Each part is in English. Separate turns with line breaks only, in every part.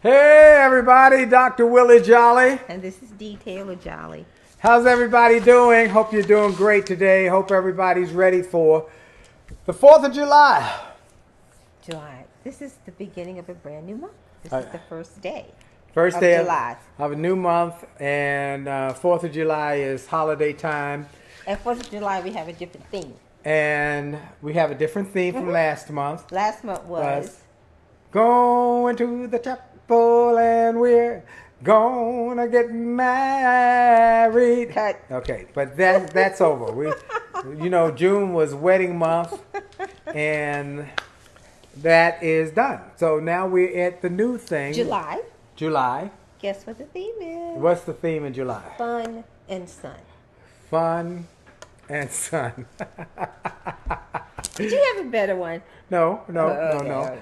Hey everybody, Dr. Willie Jolley.
And this is Dee Taylor Jolley.
How's everybody doing? Hope you're doing great today. Hope everybody's ready for the 4th of July.
July. This is the beginning of a brand new month. This is the first day
First
of
day
July.
of a new month, and 4th of July is holiday time.
At 4th of July, we have a different theme.
And we have a different theme from last month.
Last month was
going to the chapel and we're gonna get married.
Cut.
Okay, but that's over. June was wedding month, and that is done. So now we're at the new thing.
July.
July.
Guess what the theme is?
What's the theme in July?
Fun and sun.
Fun and sun.
Did you have a better one?
No.
Okay.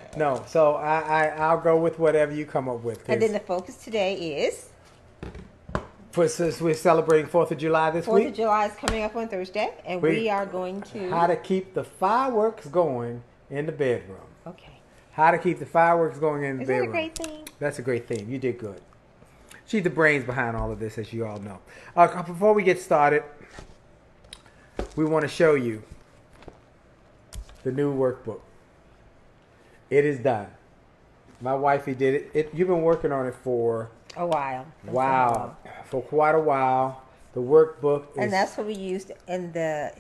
So I'll go with whatever you come up with.
And then the focus today is
Since we're celebrating 4th of July this
4th
week.
of July is coming up on Thursday, and we are going to
how to keep the fireworks going in the bedroom.
Okay.
How to keep the fireworks going in the
Isn't that
bedroom.
a great thing?
That's a great thing. You did good. She's the brains behind all of this, as you all know. Before we get started, we want to show you the new workbook. It is done. My wifey did it. You've been working on it for
A while.
for quite a while. The workbook is,
And that's what we used in the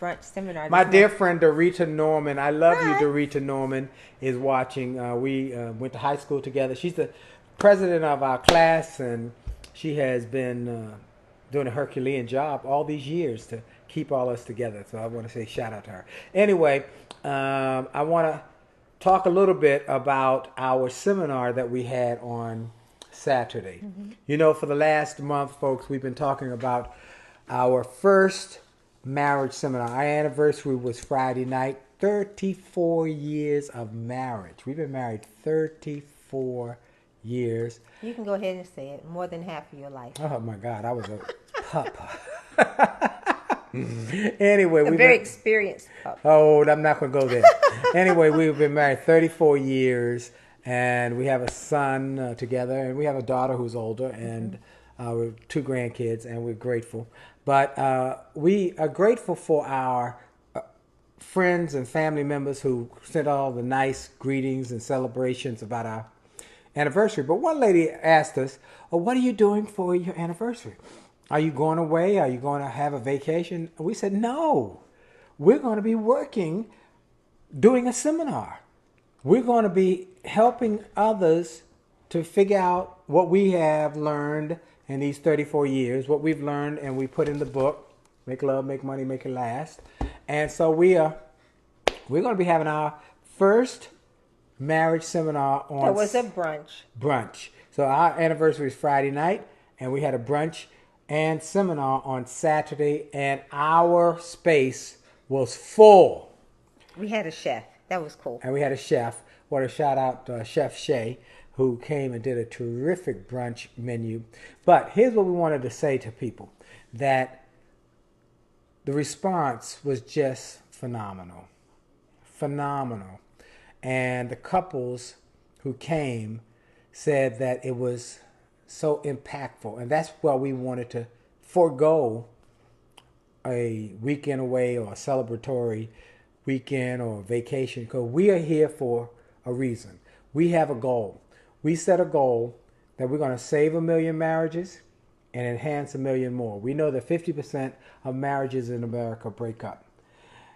brunch seminar.
my
this
dear
month.
friend Dorita Norman. I love
Hi.
you, Dorita Norman, is watching. We went to high school together. She's the president of our class, and she has been doing a Herculean job all these years to keep all us together. So I want to say shout out to her. Anyway, I want to talk a little bit about our seminar that we had on Saturday. Mm-hmm. For the last month, folks, we've been talking about our first marriage seminar. Our anniversary was Friday night. 34 years of marriage. We've been married 34 years.
You can go ahead and say it. More than half of your life.
Oh my God, I was a pup. Anyway,
A very experienced pup.
Oh, I'm not going to go there. Anyway, we've been married 34 years, and we have a son together, and we have a daughter who's older, and we're 2 grandkids, and we're grateful. But we are grateful for our friends and family members who sent all the nice greetings and celebrations about our anniversary. But one lady asked us, what are you doing for your anniversary? Are you going away? Are you going to have a vacation? We said, no. We're going to be working, doing a seminar. We're going to be helping others to figure out what we have learned in these 34 years, what we've learned and we put in the book, Make Love, Make Money, Make It Last. And so we're going to be having our first marriage seminar on...
It was a brunch.
Brunch. So our anniversary is Friday night, and we had a brunch and seminar on Saturday, and our space was full.
We had a chef. That was cool.
And we had a chef. Want to shout out Chef Shay, who came and did a terrific brunch menu. But here's what we wanted to say to people, that the response was just phenomenal. Phenomenal. And the couples who came said that it was so impactful. And that's why we wanted to forego a weekend away or a celebratory weekend or vacation, because we are here for a reason. We have a goal. We set a goal that we're going to save 1 million marriages and enhance 1 million more. We know that 50% of marriages in America break up.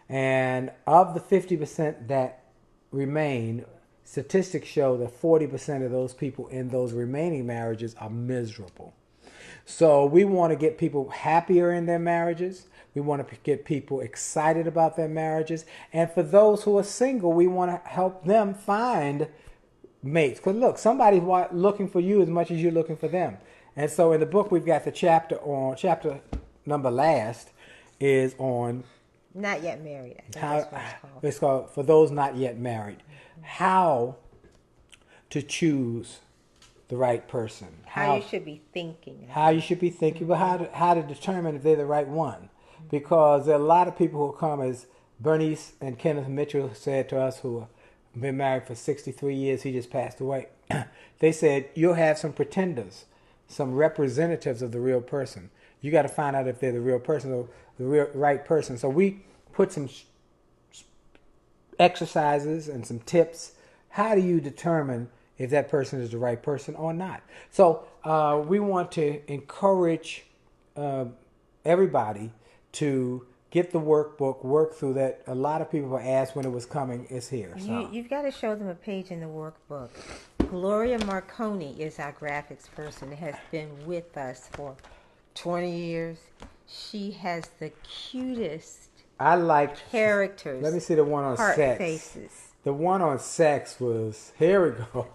And of the 50% that remain, statistics show that 40% of those people in those remaining marriages are miserable. So we want to get people happier in their marriages. We want to get people excited about their marriages. And for those who are single, we want to help them find mates. Because look, somebody's looking for you as much as you're looking for them. And so in the book, we've got the chapter number last is on...
Not yet married. I think
How,
that's what it's called.
it's called, for those not yet married, how to choose the right person.
How you should be thinking.
How you should be thinking, but how to determine if they're the right one. Because there are a lot of people who come, as Bernice and Kenneth Mitchell said to us, who been married for 63 years. He just passed away. They said you'll have some pretenders, some representatives of the real person. You got to find out if they're the real person or the real right person. So we put some exercises and some tips. How do you determine if that person is the right person or not? So we want to encourage everybody to get the workbook, work through that. A lot of people asked when it was coming. It's here. So.
You've got to show them a page in the workbook. Gloria Marconi is our graphics person. Has been with us for 20 years. She has the cutest
I liked
characters.
Let me see the one on
heart
sex.
Faces.
The one on sex was, here we go.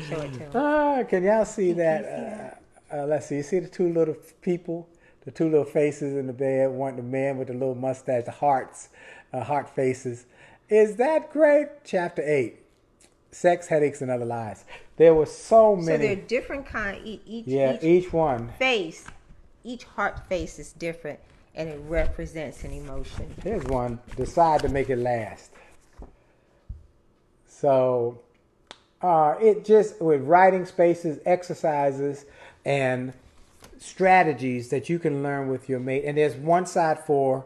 Show it to them.
Can y'all see that? Let's see. You see the two little people, the two little faces in the bed. One, the man with the little mustache, the hearts, heart faces. Is that great? Chapter 8, Sex, Headaches, and Other Lies. There were so many.
So they're different kind.
Each one.
Face, each heart face is different, and it represents an emotion.
Here's one. Decide to make it last. So it just, with writing spaces, exercises, and strategies that you can learn with your mate. And there's one side for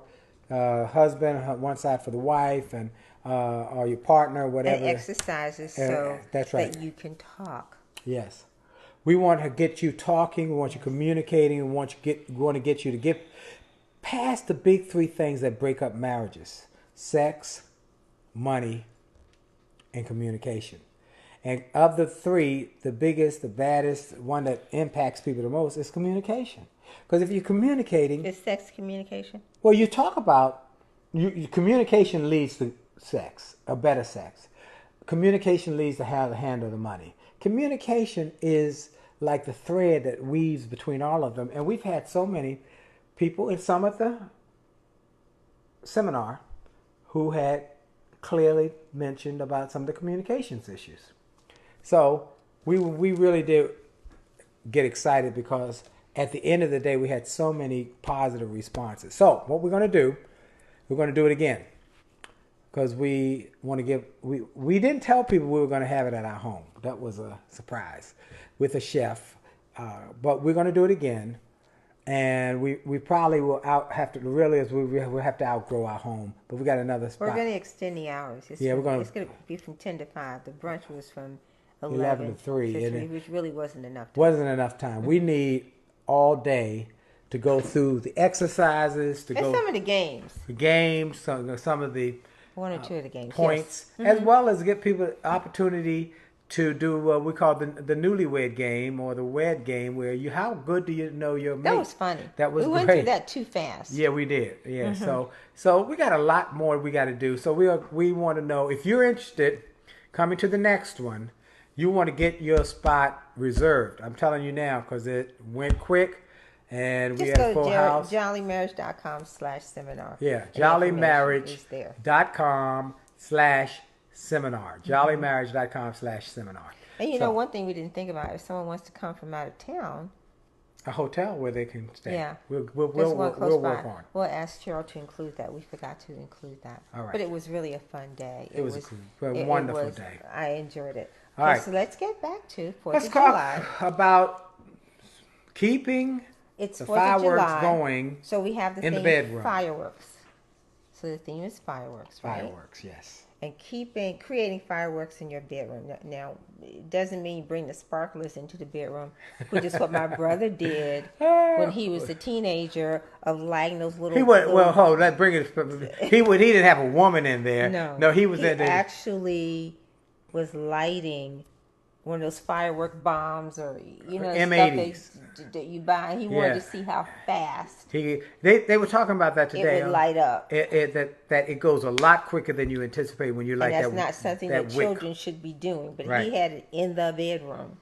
husband, one side for the wife, and or your partner, whatever.
And exercises so
that's right.
that you can talk.
Yes. We want to get you talking. We want you communicating. We want to get you to get past the big three things that break up marriages: sex, money, and communication. And of the three, the biggest, the baddest, one that impacts people the most is communication. Because if you're communicating...
Is sex communication?
Well, you talk about... communication leads to sex, a better sex. Communication leads to how to handle the money. Communication is like the thread that weaves between all of them. And we've had so many people in some of the seminar who had clearly mentioned about some of the communications issues. So we really did get excited because at the end of the day we had so many positive responses. So what we're going to do it again because we want to give, we didn't tell people we were going to have it at our home. That was a surprise with a chef, but we're going to do it again. And we probably will have to outgrow our home, but we got another spot.
We're going to extend the hours. It's going to be from 10 to 5. The brunch was from 11
to 3,
which really wasn't enough time.
Wasn't enough time. Mm-hmm. We need all day to go through the exercises,
some of the games.
The games, some of the
one or two of the games
points, yes. As well as give people opportunity to do what we call the newlywed game or the wed game, where how good do you know your mate?
That was funny.
That was
we
great.
Went through that too fast.
Yeah, we did. Yeah, mm-hmm. So we got a lot more we got to do. So we want to know if you're interested, coming to the next one, you want to get your spot reserved. I'm telling you now because it went quick. And we had a full house.
Jollymarriage.com/seminar.
Yeah, jollymarriage.com/seminar. Jollymarriage.com/seminar.
And you know, one thing we didn't think about, if someone wants to come from out of town,
a hotel where they can stay.
Yeah,
we'll work on.
We'll ask Cheryl to include that. We forgot to include that. All right. But it was really a fun day.
It was a wonderful day.
I enjoyed it.
All right.
So let's get back to 4th
Let's
of July.
talk about keeping the fireworks going.
So we have the
in
theme
the bedroom.
Fireworks. So the theme is fireworks, right?
Fireworks, yes.
And creating fireworks in your bedroom. Now, it doesn't mean you bring the sparklers into the bedroom, which is what my brother did when he was a teenager, of lighting those little. He
didn't have a woman in there. No, he
actually was lighting one of those firework bombs or
M80s
stuff that you buy. And he wanted to see how fast
they were talking about that today.
It would light up.
That it goes a lot quicker than you anticipate when you light that.
And that's not something that children should be doing. But he had it in the bedroom.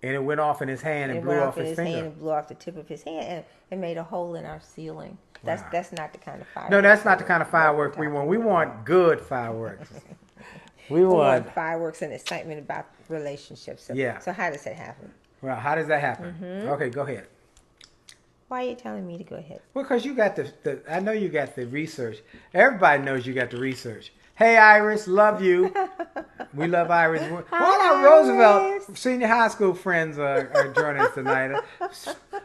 And it went off in his hand and blew off his finger.
Hand and blew off the tip of his hand and made a hole in our ceiling. That's not the kind of fireworks.
No, that's not the kind of firework we want. We want good fireworks. We want
fireworks and excitement about relationships. So how does that happen?
Well, how does that happen? Mm-hmm. Okay, go ahead.
Why are you telling me to go ahead?
Well, because you got I know you got the research. Everybody knows you got the research. Hey, Iris, love you. We love Iris. All our
Iris.
Roosevelt senior high school friends are joining us tonight.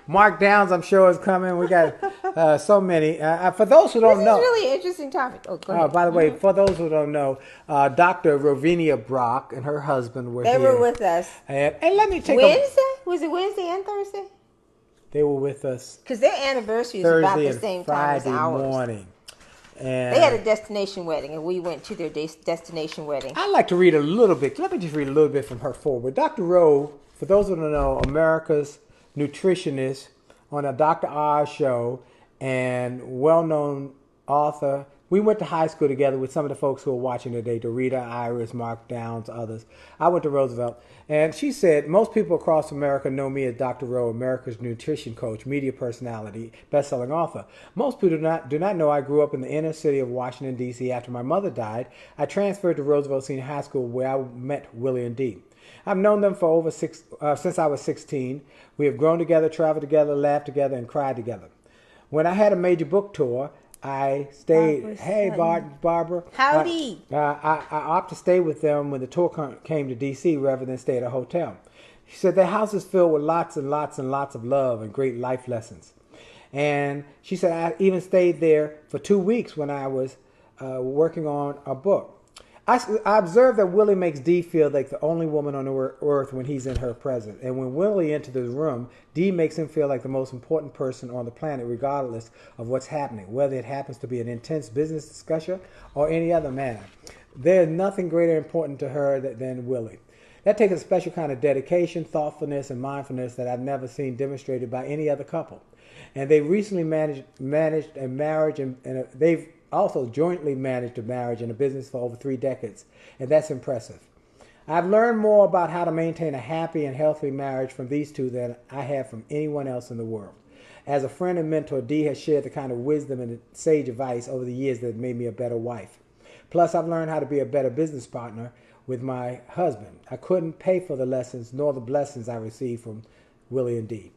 Mark Downs, I'm sure, is coming. We got so many. For those who don't
This
know,
is really an interesting topic. Oh, go ahead.
by the way, for those who don't know, Dr. Rovinia Brock and her husband were
They
here.
were with us.
And let me take
Wednesday? Was it Wednesday and Thursday?
They were with us
Because their anniversary is
Thursday
about the
and
same time as
Friday
ours.
morning. And
They had a destination wedding, and we went to their destination wedding.
I'd like to read a little bit. Let me just read a little bit from her forward. Dr. Rowe, for those who don't know, America's nutritionist on a Dr. Oz show and well-known author. We went to high school together with some of the folks who are watching today, Dorita, Iris, Mark Downs, others. I went to Roosevelt. And she said, most people across America know me as Dr. Rowe, America's nutrition coach, media personality, best-selling author. Most people do not know I grew up in the inner city of Washington, D.C. After my mother died, I transferred to Roosevelt Senior High School where I met Willie and Dee. I've known them for since I was 16. We have grown together, traveled together, laughed together, and cried together. When I had a major book tour, I stayed. Hey, Barbara.
Howdy.
I opted to stay with them when the tour came to D.C. rather than stay at a hotel. She said their house is filled with lots and lots and lots of love and great life lessons. And she said I even stayed there for 2 weeks when I was working on a book. I observed that Willie makes Dee feel like the only woman on earth when he's in her presence. And when Willie enters the room, Dee makes him feel like the most important person on the planet, regardless of what's happening, whether it happens to be an intense business discussion or any other matter. There's nothing greater important to her than Willie. That takes a special kind of dedication, thoughtfulness, and mindfulness that I've never seen demonstrated by any other couple. And they recently managed a marriage, and they've also jointly managed a marriage and a business for over 3 decades, and that's impressive. I've learned more about how to maintain a happy and healthy marriage from these two than I have from anyone else in the world. As a friend and mentor, Dee has shared the kind of wisdom and sage advice over the years that made me a better wife. Plus, I've learned how to be a better business partner with my husband. I couldn't pay for the lessons nor the blessings I received from Willie and Dee.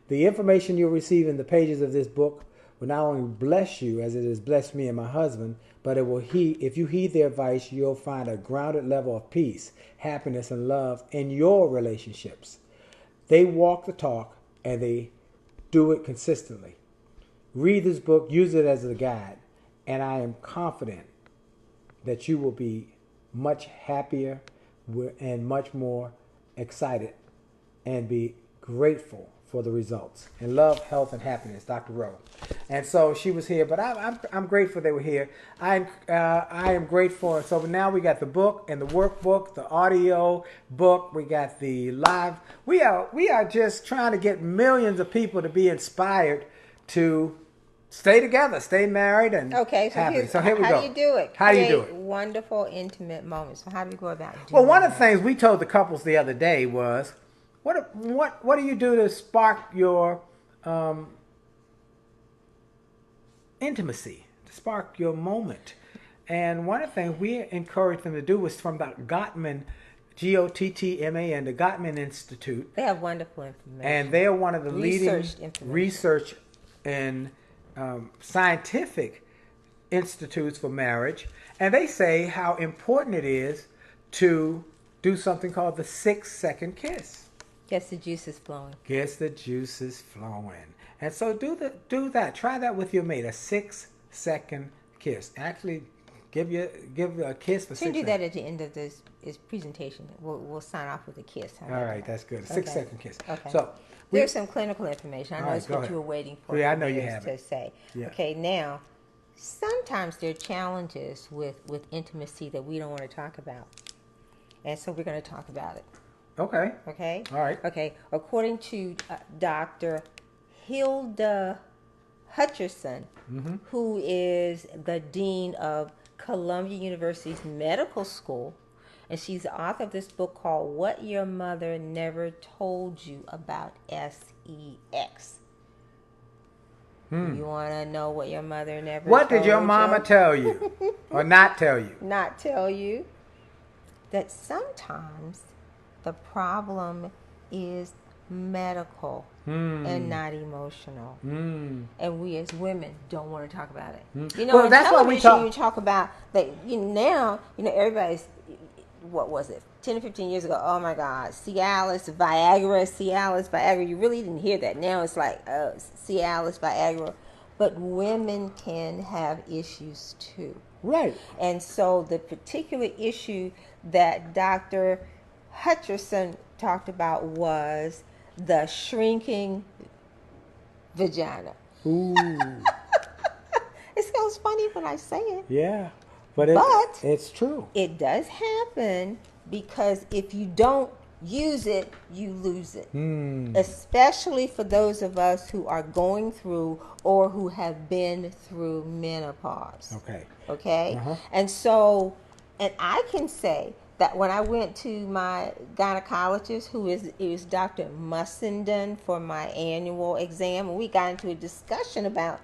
The information you'll receive in the pages of this book will not only bless you as it has blessed me and my husband, but it will if you heed their advice, you'll find a grounded level of peace, happiness, and love in your relationships. They walk the talk, and they do it consistently. Read this book, use it as a guide, and I am confident that you will be much happier and much more excited and be grateful for the results. And love, health, and happiness, Dr. Rowe. And so she was here, but I'm grateful they were here. I am grateful. So now we got the book and the workbook, the audio book. We got the live. We are just trying to get millions of people to be inspired to stay together, stay married, and happy. So here we go.
How do you do it?
How do you do it?
Wonderful, intimate moments. So how do we go about it?
Well, one of the things we told the couples the other day was, what do you do to spark your intimacy, to spark your moment? And one of the things we encouraged them to do was from the Gottman, Gottman, the Gottman Institute.
They have wonderful information.
And they are one of the leading research and scientific institutes for marriage. And they say how important it is to do something called the 6-second kiss.
Gets the juices flowing.
Gets the juices flowing. And so do that. Try that with your mate. A 6-second kiss. Actually, give a kiss for 6 seconds.
We can do that at the end of this presentation. We'll sign off with a kiss.
All right, that's good. A 6-second kiss.
Okay.
So
there's some clinical information. I know that's what you were waiting for.
Yeah, I know you have
to
it.
say.
Yeah.
Okay, now sometimes there are challenges with intimacy that we don't want to talk about, and so we're going to talk about it.
Okay.
Okay.
All right.
Okay. According to Dr. Hilda Hutcherson, who is the dean of Columbia University's medical school, and she's the author of this book called "What Your Mother Never Told You About Sex." You want to know what your mother never
What
told
did your mama tell you or not tell you?
Not tell you that sometimes the problem is medical and not emotional. And we as women don't want to talk about it. You know,
Well,
in
that's why we
television, you talk about that. Now, everybody's, what was it, 10 or 15 years ago? Oh my God, Cialis, Viagra. You really didn't hear that. Now it's like Cialis, Viagra. But women can have issues too.
Right.
And so the particular issue that Dr. Hutcherson talked about was the shrinking vagina.
Ooh.
It sounds funny when I say it.
Yeah. But it's true.
It does happen because if you don't use it, you lose it. Especially for those of us who are going through or who have been through menopause. Okay?
Uh-huh.
And so, and I can say that when I went to my gynecologist, it was Dr. Mussenden, for my annual exam, and we got into a discussion about,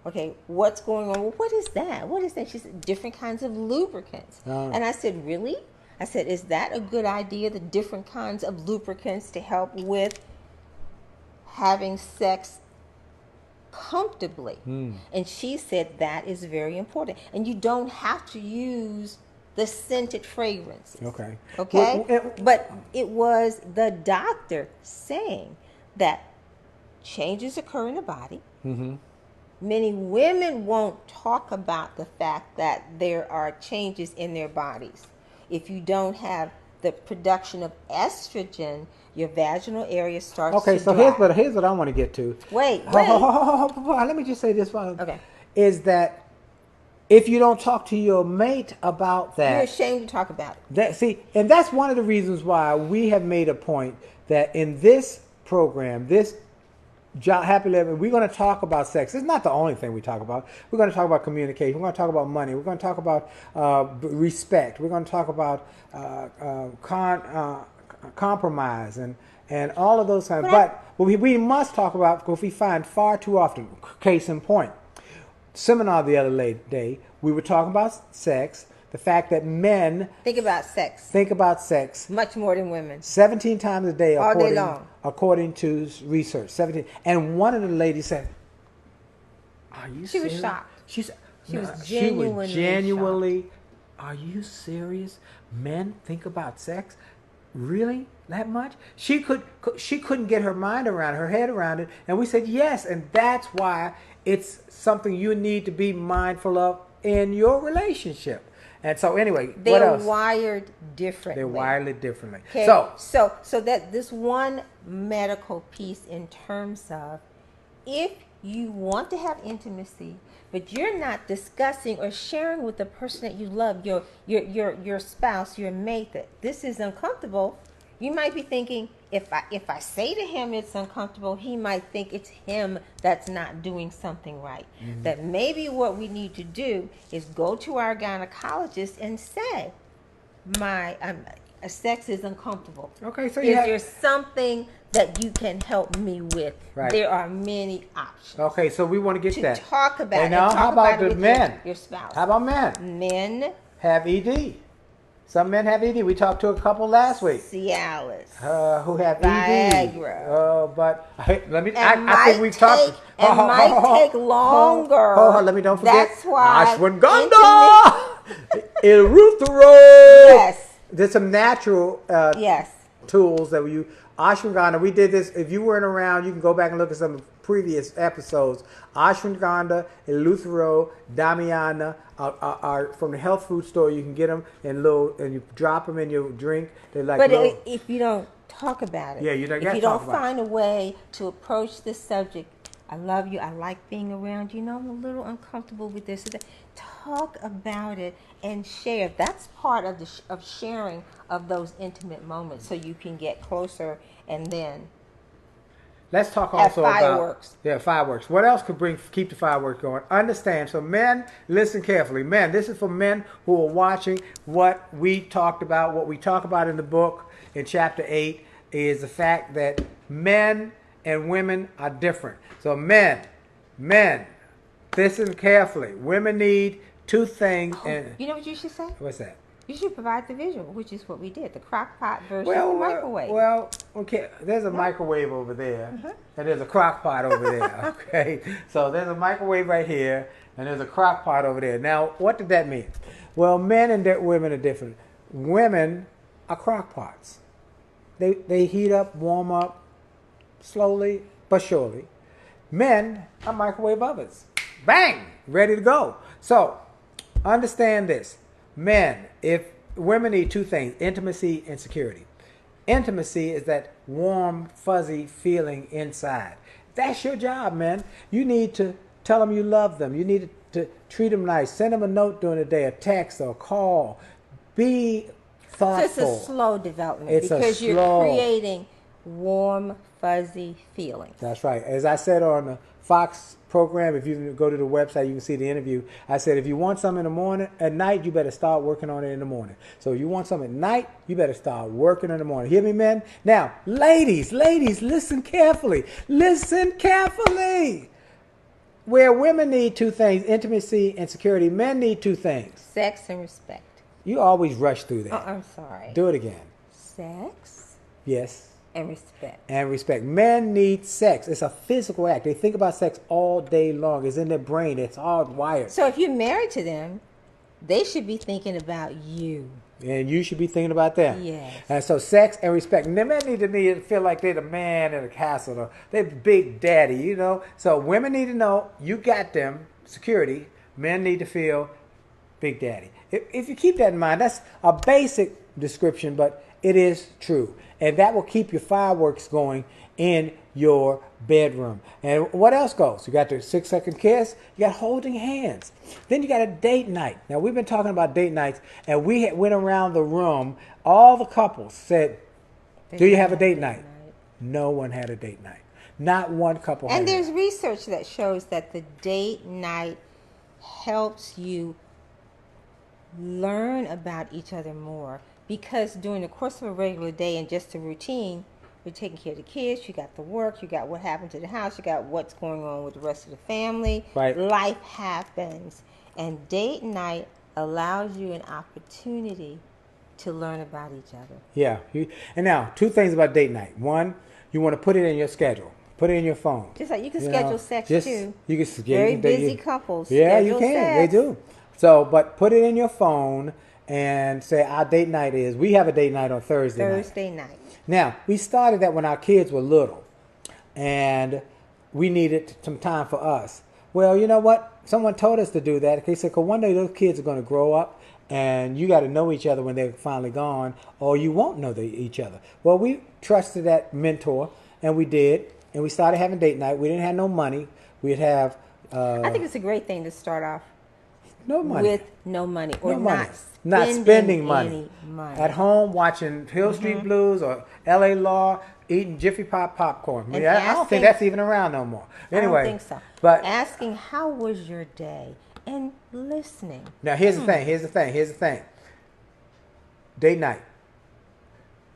okay, what's going on? Well, what is that? What is that? She said, different kinds of lubricants. And I said, really? I said, is that a good idea, the different kinds of lubricants to help with having sex comfortably? And she said, that is very important. And you don't have to use the scented fragrances.
Okay.
But it was the doctor saying that changes occur in the body. Many women won't talk about the fact that there are changes in their bodies. If you don't have the production of estrogen, your vaginal area starts to dry.
Here's what I want to get to.
Wait.
Let me just say this one.
Okay.
Is that if you don't talk to your mate about that,
you're ashamed to talk about it.
And that's one of the reasons why we have made a point that in this program, this Happy Living, we're going to talk about sex. It's not the only thing we talk about. We're going to talk about communication. We're going to talk about money. We're going to talk about respect. We're going to talk about compromise and all of those kinds. But we must talk about, because we find far too often, case in point, seminar the other day, we were talking about sex, the fact that men
think about sex
much
more than women,
17 times a day,
all day long,
according to research. 17. And one of the ladies said, "Are you?"
She was shocked.
She was genuinely shocked. Are you serious? Men think about sex really that much? She couldn't get her head around it, and we said yes, and that's why it's something you need to be mindful of in your relationship. And so anyway, what else?
They're wired differently.
They're wired differently.
Okay. So that this one medical piece in terms of, if you want to have intimacy, but you're not discussing or sharing with the person that you love, your spouse, your mate, that this is uncomfortable, you might be thinking, if I say to him it's uncomfortable, he might think it's him that's not doing something right. That maybe what we need to do is go to our gynecologist and say, my sex is uncomfortable.
Okay, so
is there something that you can help me with?
Right.
There are many options.
Okay, so we want to get that.
Talk about
and now, how about the men?
Your spouse.
How about men?
Men
have ED. Some men have ED. We talked to a couple last week.
Cialis.
Who have
Viagra.
ED. But let me.
I
think we've talked.
It might take longer.
Let me don't forget.
That's why.
Ashwagandha. Erythro.
Yes.
There's some natural. Tools that we use. Ashwagandha. We did this. If you weren't around, you can go back and look at some previous episodes. Ashwagandha, Eleuthero, Damiana are from the health food store. You can get them and you drop them in your drink. They're like.
But if you don't talk about it,
if
you don't find a way to approach the subject, I love you, I like being around you. I'm a little uncomfortable with this. Talk about it and share. That's part of sharing of those intimate moments, so you can get closer and then.
Let's talk also
fireworks.
about fireworks. What else could keep the fireworks going? Understand. So men, listen carefully. Men, this is for men who are watching what we talked about. What we talk about in the book in chapter 8 is the fact that men and women are different. So men, listen carefully. Women need two things.
You know what you should say?
What's that?
You should provide the visual, which is what we did. The crock pot versus the microwave.
Well, okay. There's a microwave over there, and there's a crock pot over there. Okay, so there's a microwave right here, and there's a crock pot over there. Now, what did that mean? Well, men and women are different. Women are crock pots. They heat up, warm up, slowly but surely. Men are microwave ovens. Bang! Ready to go. So, understand this. Men, if women need two things, intimacy and security. Intimacy is that warm, fuzzy feeling inside. That's your job, man. You need to tell them you love them. You need to treat them nice. Send them a note during the day, a text or a call. Be thoughtful.
So it's a slow development because you're creating warm, fuzzy feelings.
That's right. As I said on the Fox program, if you go to the website, you can see the interview. I said, if you want something in the morning, at night, you better start working on it in the morning. So if you want something at night, you better start working in the morning. Hear me, men? Now, ladies, listen carefully. Listen carefully. Where women need two things, intimacy and security, men need two things.
Sex and respect.
You always rush through that.
Oh, I'm sorry.
Do it again.
Sex.
Yes.
And respect.
And respect. Men need sex. It's a physical act. They think about sex all day long. It's in their brain. It's hardwired.
So if you're married to them, they should be thinking about you.
And you should be thinking about them.
Yes.
And so sex and respect. And the men need to feel like they're the man in the castle. They're the big daddy, you know. So women need to know you got them. Security. Men need to feel big daddy. If you keep that in mind, that's a basic description, but it is true. And that will keep your fireworks going in your bedroom. And what else goes? You got the 6-second kiss. You got holding hands. Then you got a date night. Now, we've been talking about date nights, and we went around the room. All the couples said, do you have a date night? No one had a date night. Not one couple had.
And there's research that shows that the date night helps you learn about each other more. Because during the course of a regular day and just a routine, you're taking care of the kids, you got the work, you got what happened to the house, you got what's going on with the rest of the family.
Right.
Life happens. And date night allows you an opportunity to learn about each other.
Yeah. And now, two things about date night. One, you want to put it in your schedule. Put it in your phone.
Just like you can schedule sex too.
You can
Very busy couples.
Yeah, you can. Sex. They do. So, but put it in your phone and say our date night is, we have a date night on Thursday
night.
Now, we started that when our kids were little and we needed some time for us. Well, you know what? Someone told us to do that. They said, because one day those kids are going to grow up and you got to know each other when they're finally gone, or you won't know each other. Well, we trusted that mentor, and we did, and we started having date night. We didn't have no money. We'd have...
I think it's a great thing to start off
no money.
With no money, or
no money.
not
spending money.
Any money.
At home watching Hill Street Blues or L.A. Law, eating Jiffy Pop popcorn. I don't think that's even around no more. Anyway,
I don't think so.
But
asking how was your day and listening.
Now here's the thing. Date night.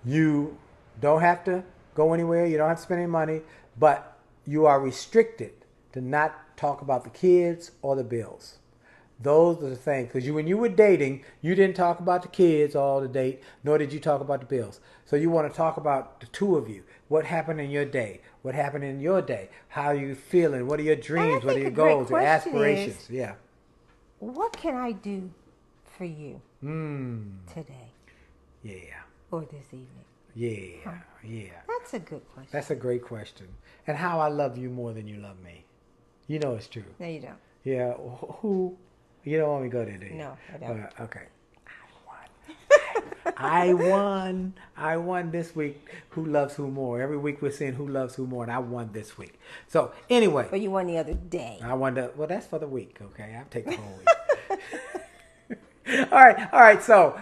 You don't have to go anywhere. You don't have to spend any money, but you are restricted to not talk about the kids or the bills. Those are the things. Because when you were dating, you didn't talk about the kids all the date, nor did you talk about the bills. So you want to talk about the two of you. What happened in your day? What happened in your day? How are you feeling? What are your dreams? What are your goals, your aspirations? Yeah.
What can I do for you today?
Yeah.
Or this evening?
Yeah. Yeah.
That's a good question.
That's a great question. And how I love you more than you love me. You know it's true.
No, you don't.
Yeah. Who? You don't want me to go there, do you?
No, I don't.
Okay. I won. I won this week. Who loves who more? Every week we're saying who loves who more, and I won this week. So anyway.
But you won the other day.
I won well, that's for the week. Okay, I'll take the whole week. All right. So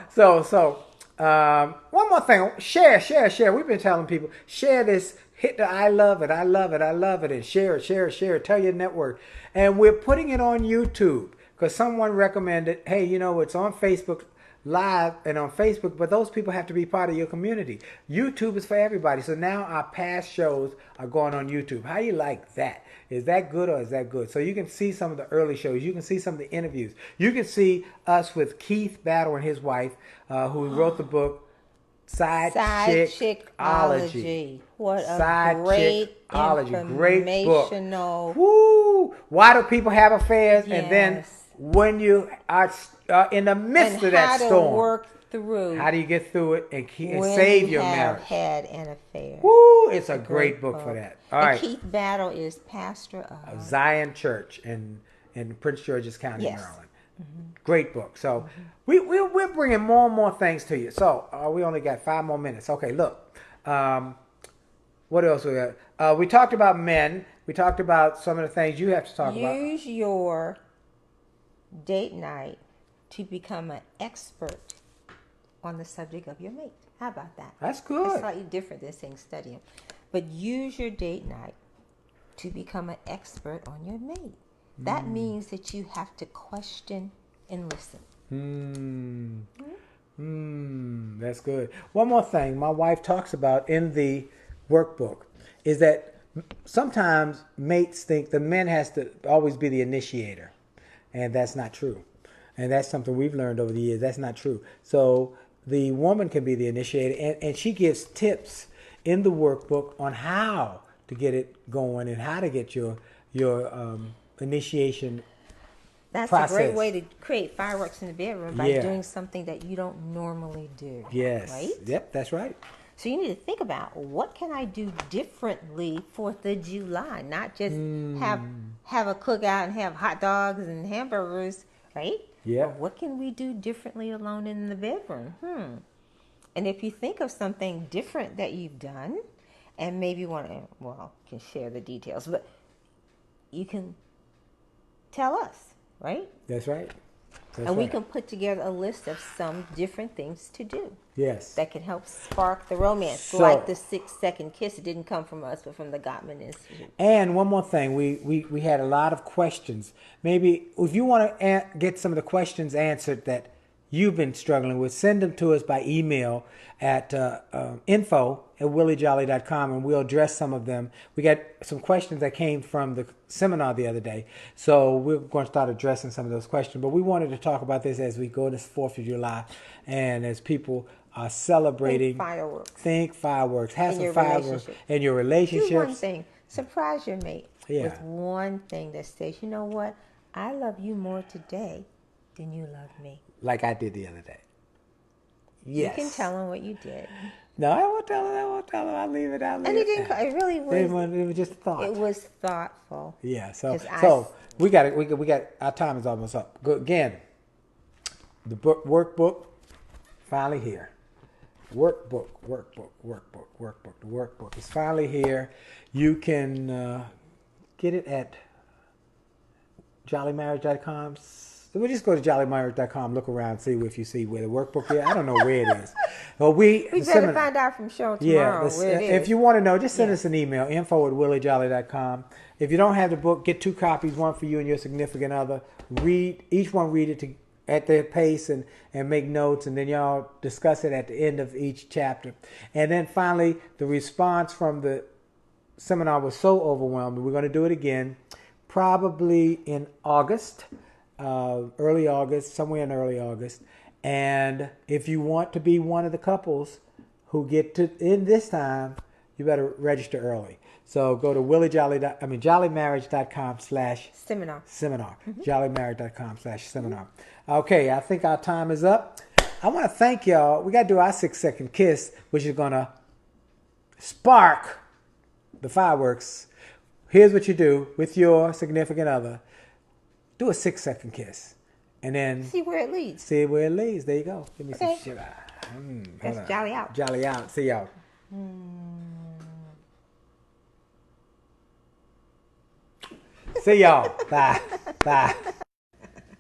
one more thing. Share. We've been telling people, share this. Hit the I love it, and share it. Tell your network. And we're putting it on YouTube because someone recommended, hey, it's on Facebook live and on Facebook, but those people have to be part of your community. YouTube is for everybody. So now our past shows are going on YouTube. How do you like that? Is that good or is that good? So you can see some of the early shows. You can see some of the interviews. You can see us with Keith Battle and his wife, who wrote the book Side Chickology.
What a
Side
great
Chickology. Great book.
informational.
Woo! Why do people have affairs?
Yes.
And then when you are in the midst of that storm,
how to work through.
how do you get through it and
when
save
you
your
have
marriage?
had an affair.
Woo! It's a great book for that. All
and
right.
Keith Battle is pastor of
Zion Church in Prince George's County,
Yes.
Maryland. Great book. So we're bringing more and more things to you. So we only got 5 more minutes. Okay, look. What else we got? We talked about men. We talked about some of the things you have to talk about.
Use your date night to become an expert on the subject of your mate. How about that?
That's good.
It's slightly different than saying studying. But use your date night to become an expert on your mate. That means that you have to question and listen.
That's good. One more thing my wife talks about in the workbook is that sometimes mates think the man has to always be the initiator, and that's not true. And that's something we've learned over the years. That's not true. So the woman can be the initiator, and she gives tips in the workbook on how to get it going and how to get your initiation
That's
process.
a great way to create fireworks in the bedroom by
Yeah.
doing something that you don't normally do.
Yes.
Right?
Yep, that's right.
So you need to think about what can I do differently 4th of July, not just have a cookout and have hot dogs and hamburgers, right?
Yeah.
But what can we do differently alone in the bedroom? And if you think of something different that you've done, and maybe want to, can share the details, but you can tell us, right?
That's right. That's
and we
right.
can put together a list of some different things to do
Yes.
that can help spark the romance.
So-
Like the 6-second kiss. It didn't come from us, but from the Gottman Institute.
And one more thing, we had a lot of questions. Maybe if you want to get some of the questions answered that you've been struggling with, send them to us by email at info@williejolly.com, and we'll address some of them. We got some questions that came from the seminar the other day, so we're going to start addressing some of those questions. But we wanted to talk about this as we go this 4th of July, and as people are celebrating.
Think fireworks.
Have
in
some
your
fireworks
relationship.
in your relationships.
Do one thing. Surprise your mate
Yeah.
with one thing that says, you know what? I love you more today than you love me.
Like I did the other day. Yes.
You can tell him what you did.
No, I won't tell him. I'll leave it.
And it didn't. It really was.
It was just a thought.
It was thoughtful.
Yeah. So
'Cause
we got it. We got. Our time is almost up. Go again. The workbook finally here. Workbook. The workbook is finally here. You can get it at jollymarriage.com. So we'll just go to jollymarriage.com, look around, see if you see where the workbook is. I don't know where it is. Well, we
better find out from show tomorrow where it is.
If you want to know, just send us an email, info@williejolly.com. If you don't have the book, get 2 copies, one for you and your significant other. Read it at their pace and make notes, and then y'all discuss it at the end of each chapter. And then finally, the response from the seminar was so overwhelming. We're going to do it again, probably in August. Early August, somewhere in early August. And if you want to be one of the couples who get to in this time, you better register early. So go to jollymarriage.com/seminar. Jollymarriage.com/seminar. Okay, I think our time is up. I want to thank y'all. We got to do our 6-second kiss, which is going to spark the fireworks. Here's what you do with your significant other. Do a 6-second kiss, and then
see where it leads.
There you go. Give me some shit.
That's Jolly out.
Jolly out. See y'all. See y'all. Bye. Bye.